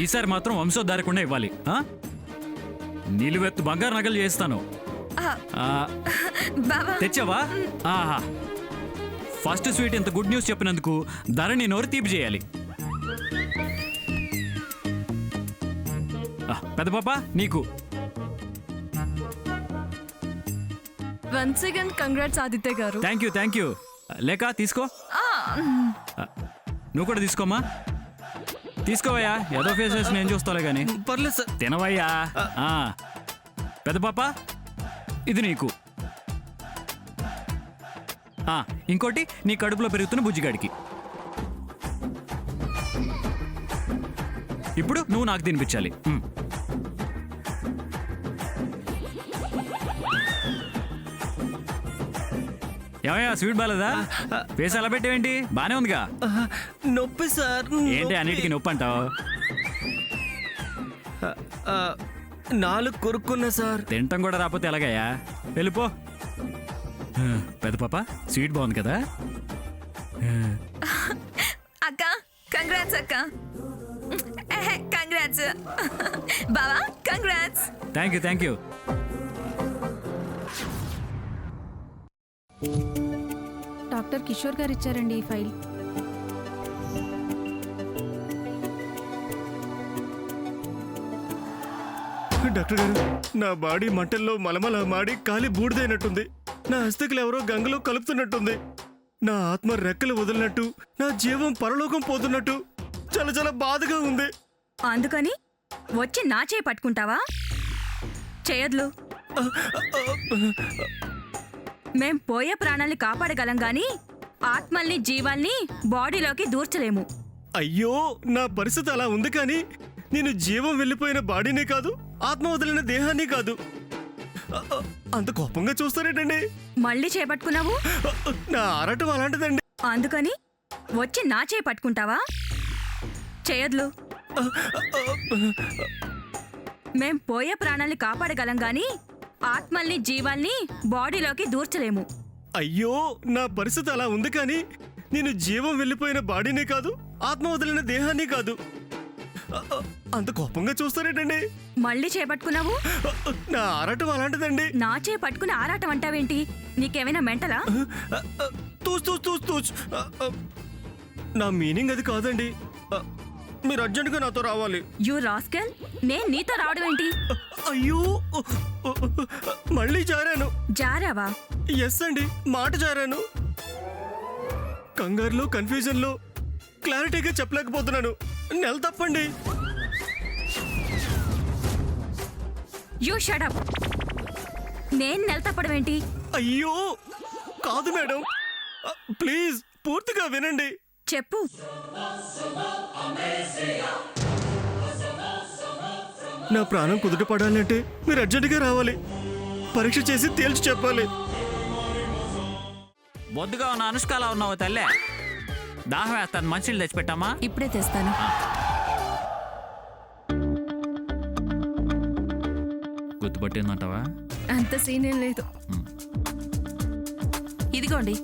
ఈసారి మాత్రం వంశోద్ధారకుండా ఇవ్వాలి. నిలువెత్తు బంగారు నగలు చేస్తాను. తెచ్చావా? ఆహా, ఫస్ట్ స్వీట్ ఇంత గుడ్ న్యూస్ చెప్పినందుకు ధరణి నోరు తీపి చేయాలి. పెద్ద పాప నీకు. వన్స్ అగైన్ కంగ్రాట్స్ ఆదిత్య గారు. Thank you. లేక తీసుకో. నువ్వు కూడా తీసుకోమా. తీసుకోవయ్యా, ఏదో ఫేసెస్ నేను చూస్తాలే గాని. పర్లేదు సార్. తినవయ్యా. పెద్ద పాప ఇది నీకు. ఇంకోటి నీ కడుపులో పెరుగుతున్న బుజ్జిగాడికి. ఇప్పుడు నువ్వు నాకు తినిపించాలి. ఏమయ్యా, స్వీట్ బాలేదా? ఫేస్ ఎలా పెట్టావేంటి? బానే ఉందిగా. నొప్పి సార్. ఏంటి అన్నిటికీ నొప్పి అంటావు? నాలుగు కొరుక్కున్నా సార్. తింటం కూడా రాకపోతే ఎలాగయ్యా? వెళ్ళిపో. పెద్ద పాప స్వీట్ బాగుంది కదా. అక్క కంగ్రాట్స్. అక్క కంగ్రాట్స్. బావా congrats. Thank you. Doctor Kishore గారు ఇచ్చారండి ఈ ఫైల్. డాక్టర్ గారు, నా బాడీ మంటల్లో మలమల మాడి కాలి బూడిదైనట్టుంది. నా అస్థికలు ఎవరో గంగలో కలుపుతున్నట్టుంది. నా ఆత్మ రెక్కలు వదిలినట్టు, నా జీవం పరలోకం పోతున్నట్టు చాలా చాలా బాధగా ఉంది. అందుకని వచ్చి నా చేయి పట్టుకుంటావా? చేయొద్దు. మేం పోయే ప్రాణాల్ని కాపాడగలం గాని ఆత్మల్ని జీవాల్ని బాడీలోకి దూర్చలేము. అయ్యో, నా పరిస్థితి అలా ఉంది. కానీ నేను జీవం వెళ్ళిపోయిన బాడీనే కాదు, ఆత్మ వదిలిన దేహాన్ని కాదు. అంత కోపంగా చూస్తారేటండి? మళ్ళీ చేపట్టుకున్నావు. నా ఆరాటం అలాంటిదండి. అందుకని వచ్చి నా చేయి పట్టుకుంటావా? చేయొద్దు. మేం పోయే ప్రాణాల్ని కాపాడగలం గాని ఆత్మల్ని జీవాల్ని బాడీలోకి దూర్చలేము. అయ్యో, నా పరిస్థితి అలా ఉంది. కానీ నేను జీవం వెళ్ళిపోయిన బాడీనే కాదు, ఆత్మ వదిలిన దేహాన్ని కాదు. అంత కోపంగా చూస్తారేటండి? మళ్ళీ చేపట్టుకున్నావు. నా ఆరాటం అలాంటిదండి. నా చేయి పట్టుకుని ఆరాటం అంటావేంటి? నీకేమైనా మెంటలా? తూచ్. నా మీనింగ్ అది కాదండి. మీరు అర్జెంటుగా నాతో రావాలి. యూ రాస్కెల్, నేను నీతో రావడం ఏంటి? అయ్యో, మళ్ళీ జారాను. జారావా? ఎస్ అండి, మాట జారాను. కంగారులో కన్ఫ్యూజన్లో క్లారిటీగా చెప్పలేకపోతున్నాను. నెల తప్పండి. You shut up. నేను నెల తప్పడం ఏంటి? అయ్యో కాదు మేడం, ప్లీజ్ పూర్తిగా వినండి. చెప్పు. నా ప్రాణం కుదుట పడాలంటే మీరు అర్జెంటుగా రావాలి. పరీక్ష చేసి తేల్చి చెప్పాలి. బొద్దుగా ఉన్న అనుష్కలా ఉన్నావు తల్లే. దాహం వేస్తాను, మంచిలు తెచ్చిపెట్టామా? ఇప్పుడే తెస్తాను. గుర్తుపట్టిందంటావా? అంత సీన్ ఏం లేదు. ఇదిగోండి.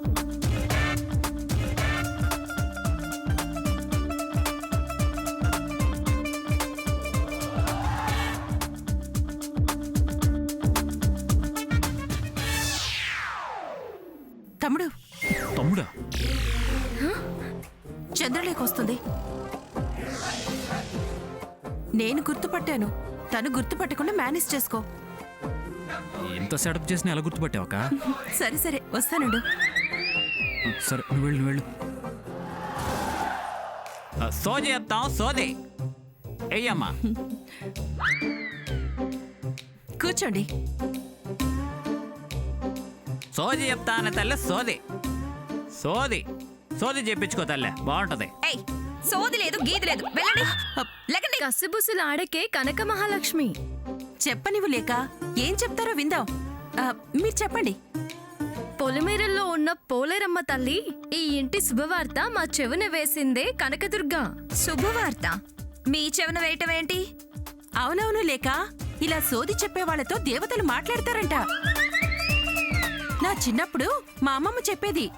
తమ్ముడా? చంద్రలేఖ వస్తుంది. నేను గుర్తుపట్టాను, తను గుర్తుపట్టకుండా మేనేజ్ చేసుకో. ఎంత సెటప్ చేసినా ఎలా గుర్తుపట్టావక? సరే వస్తానండు. సరే నువ్వు వెళ్ళు. సోది చెప్తాం, సోది అయ్యమ్మా. కూర్చోండి. సోది చెప్తా అనే తల్లే సోది చెప్పించుకో తల్లే, బాగుంటది. సోది లేదు, గీది లేదు, వెళ్ళండి. లేకండి. కసిబుసులు ఆడకే కనక మహాలక్ష్మి. చెప్పనివ్వు లేక ఏం చెప్తారో విందాం. మీరు చెప్పండి. పొలిమేరల్లో ఉన్న పోలేరమ్మ తల్లి ఈ ఇంటి శుభవార్త మా చెవున వేసిందే కనకదుర్గ. శుభవార్త మీ చెవున వేయటం ఏంటి? అవునవును లేక, ఇలా సోది చెప్పే వాళ్ళతో దేవతలు మాట్లాడతారంట. నా చిన్నప్పుడు మా అమ్మమ్మ చెప్పేది.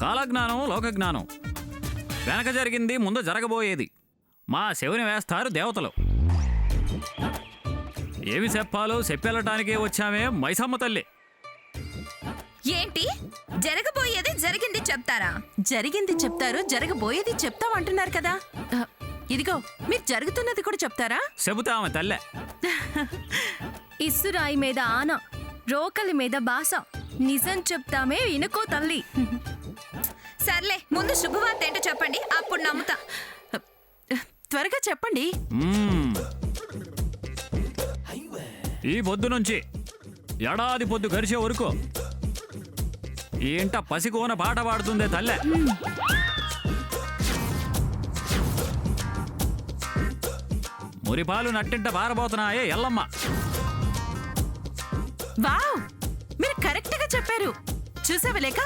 కాలజ్ఞానం, లోకజ్ఞానం వెనక జరిగింది ముందు జరగబోయేది. మా శివుని వేస్తారు దేవతలు. ఏమి చెప్పాలో చెప్పెళ్ళటానికే వచ్చామే మైసమ్మ తల్లి. ఏంటి జరగబోయేది జరిగింది చెప్తారా? జరిగింది చెప్తారు, జరగబోయేది చెప్తామంటున్నారు కదా. ఇదిగో మీరు జరుగుతున్నది కూడా చెప్తారా? చెబుతామే తల్లే. ఇసురాయి మీద ఆన, రోకలి మీద బాస, నిజం చెప్తామే ఇనుకో తల్లి. సర్లే ముందు శుభవార్త ఏంటో చెప్పండి, అప్పుడు నమ్ముతా. త్వరగా చెప్పండి. మ్మ్. ఈ పొద్దు నుంచి ఏడాది పొద్దు గడిచే వరకు ఈ ఇంట పసికోన పాట పాడుతుందే తల్లే. మురిపాలు నట్టింట పారబోతున్నాయే ఎల్లమ్మ. వావ్, మీరు కరెక్ట్ గా చెప్పారు. చూసావా లేక,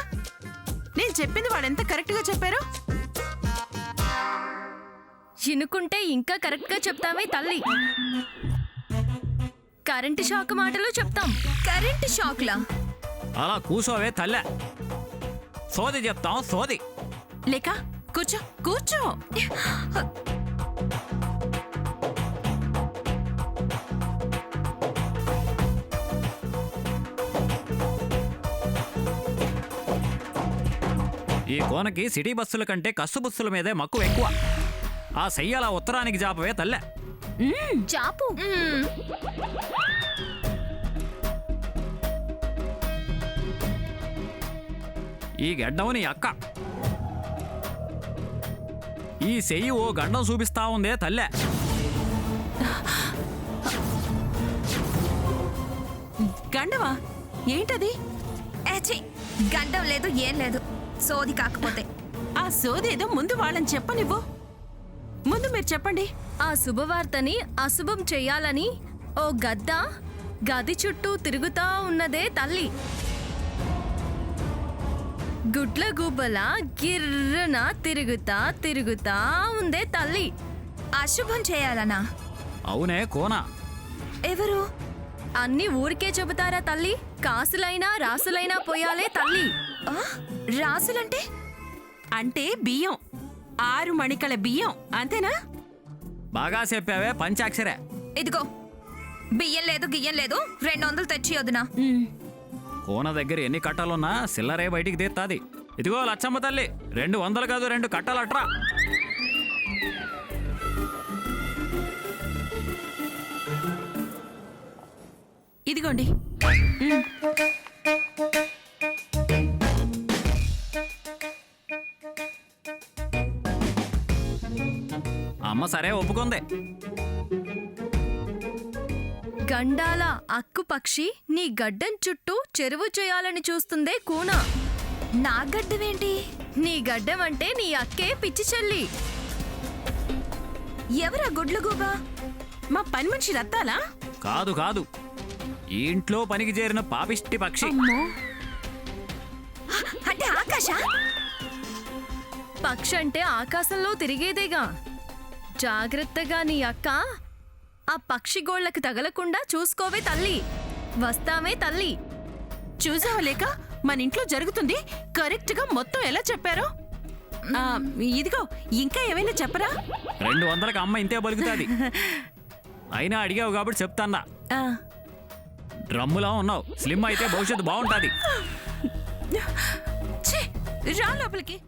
నేను చెప్పింది వాళ్ళు ఎంత కరెక్ట్ గా చెప్పారు. ఇనుకుంటే ఇంకా కరెక్ట్ గా చెప్తామే తల్లి. కరెంటు షాక్ మాటలు చెప్తాం. కరెంట్ షాక్లా? అలా కూసోవే తల్లే. సోది చెప్తాం సోది. లేక కూర్చో కూర్చో. ఈ కోనకి సిటీ బస్సుల కంటే కస్సు బస్సుల మీదే మక్కువ ఎక్కువ. ఆ సెయ్యలా ఉత్తరానికి జాపవే తల్లే. చాపు. ఈ గడ్డం నీ అక్క. ఈ సెయ్యి ఓ గండం చూపిస్తా ఉందే తల్లే. గండవా? ఏంటది? ఏచి, గండం లేదు ఏం లేదు, సోది కాకపోతే. ఆ సోదేదో ముందు వాళ్ళని చెప్పనివ్వు. ముందు మీరు చెప్పండి. ఆ శుభవార్తని అశుభం చెయ్యాలని ఓ గద్ద గది చుట్టూ తిరుగుతా ఉన్నదే తల్లి. గుడ్ల గుబ్బల గిర్రన తిరుగుతా తిరుగుతా ఉందే తల్లి. అశుభం చేయాలనా? అవునే కోన. ఎవరు? అన్ని ఊరికే చెబుతారా తల్లి? కాసులైనా రాసులైనా పోయాలే తల్లి. ఆ, రాసులంటే? అంటే బియ్యం, 6 మణికల బియ్యం, అంతేనా? బాగా చెప్పావే పంచాక్షరే. ఇదిగో బియ్యం లేదు గియ్యం లేదు, 200 తెచ్చి వదినా. కోన దగ్గర ఎన్ని కట్టాలున్నా సిల్లరే బయటికి తీస్తాది. ఇదిగో లచ్చమ్మ తల్లి, 200 కాదు 2 కట్టాలట్రా. ఇదిగోండి. అమ్మ సరే ఒప్పుకుంది. గండాల అక్కు పక్షి నీ గడ్డం చుట్టూ చెరువు చేయాలని చూస్తుందే కూన. నా గడ్డమేంటి? నీ గడ్డం అంటే నీ అక్కే పిచ్చి చెల్లి. ఎవరా గుడ్ల గూబా? మా పని మనిషి రత్తాలా? కాదు కాదు, ఈ ఇంట్లో పనికి చేరిన పాపిష్టి పక్షి. అమ్మో, అంటే ఆకాశ? పక్షి అంటే ఆకాశంలో తిరిగేదేగా. జాగ్రత్తగా నీ అక్క ఆ పక్షి గోళ్లకు తగలకుండా చూసుకోవే తల్లి. వస్తామే తల్లి. చూసావా లేక, మన ఇంట్లో జరుగుతుంది కరెక్ట్ గా మొత్తం ఎలా చెప్పారో. ఇదిగో ఇంకా ఏమైనా చెప్పరా? 200కి అమ్మ ఇంతే బలుకుతాది. అయినా అడిగావు కాబట్టి చెప్తాన్నా. ఆ, డ్రమ్ములా ఉన్నావు, స్లిమ్ అయితే భవిష్యత్తు బాగుంటుంది. ఛీ, రా లోపలికి.